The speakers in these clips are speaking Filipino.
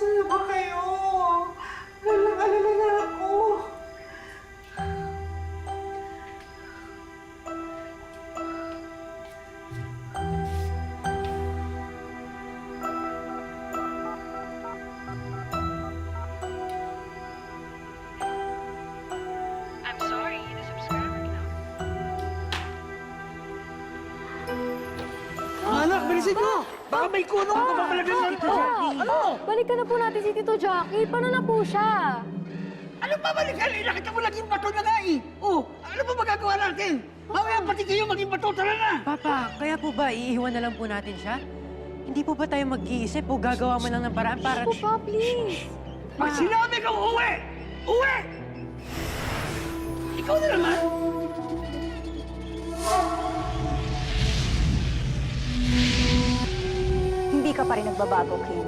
Saan na ba kayo? Alala na ako. I'm sorry, the subscriber cannot. Anak, bilisin mo! Baka may kunong ka pa pala ganyan. Ano? Balikan na po natin si Tito Jackie. Paano na po siya? Ano pa balikan? Eh, nakita mo laging bato na nga eh. Oh, ano pa magagawa natin? Mamaya pati kayo maging bato, tara na! Papa, kaya po ba iiwan na lang po natin siya? Hindi po ba tayo mag-iisip o gagawa mo lang ng paraan para... Po pa, please. Pag sinabi kang uwi! Uwi! Ikaw na naman! Hindi ka pa rin nagbabago, King.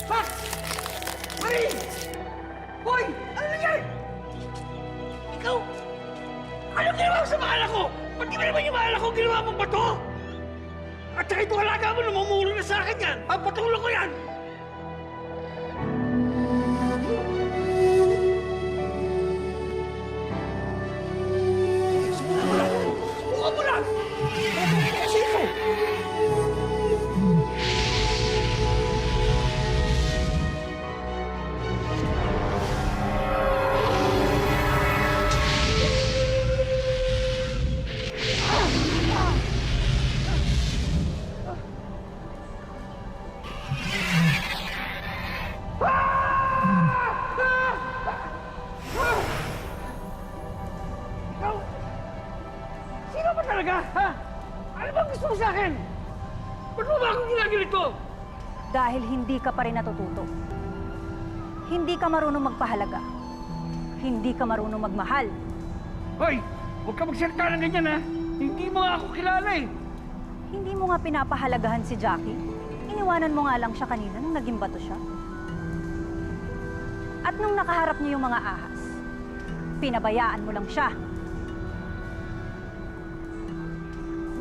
Max! Marie! Hoy! Ano nangyari? Ikaw? Ano ginawa mo sa mga anak ko? Ba't di ba naman yung mga anak ko ginawa mong bato? At saka itong alaga mo, namumuro na sa akin yan. Papatulong ko yan! Subukan mo lang! Kasi ito! Ikaw? Sino ba talaga, ha? Ano bang gusto mo sa akin? Ba't mo ba akong ginaganito? Dahil hindi ka pa rin natututo. Hindi ka marunong magpahalaga. Hindi ka marunong magmahal. Hoy! Huwag ka magsalita ng ganyan, ha? Hindi mo nga ako kilala, eh. Hindi mo nga pinapahalagahan si Jackie. Iniwanan mo nga lang siya kanina nung naging bato siya. At nung nakaharap niyo yung mga ahas, pinabayaan mo lang siya.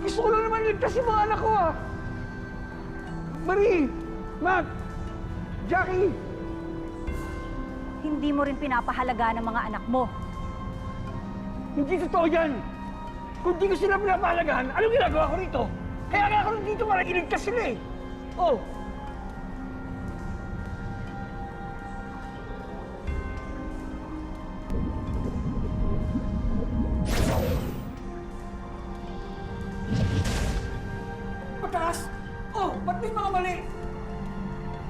Gusto ko lang naman ligtas yung mga anak ko, ha? Marie! Mac! Jackie! Hindi mo rin pinapahalagaan ang mga anak mo. Hindi totoo yan! Kung di ko sila pinapahalagahan, anong ginagawa ko rito? Kaya nga ako nandito para iligtas sila, eh. Oh! Pataas! Oh! Ba't may mga mali?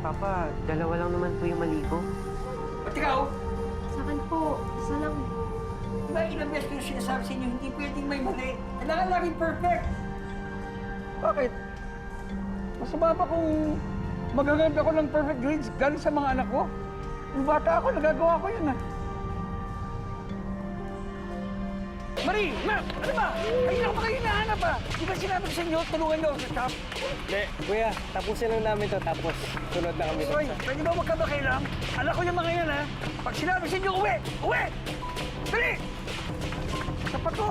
Papa, dalawa lang naman po yung mali ko. At ikaw? Sa akin po, isa lang. Diba ilang beses ko yung sinasabi sa inyo, hindi pwedeng may mali. Kailangan laging perfect. Bakit? Masama ba kung magaganda ko ng perfect grades galing sa mga anak ko? Nung bata ako, nagagawa ko yan, ha? Marie! Ma'am! Ano ba? Ayun ako ba kayo hinahanap, ha? Di ba sinabi ko sa inyo, tulungan niyo ako sa shop? Hindi, kuya, tapusin lang namin to tapos sunod na kami Hoy, doon sa... pwede ba magkabakilang? Alam ko yung mga yan, ha? Pag sinabi sa inyo, uwi! Uwi! Dali! Sapat ko!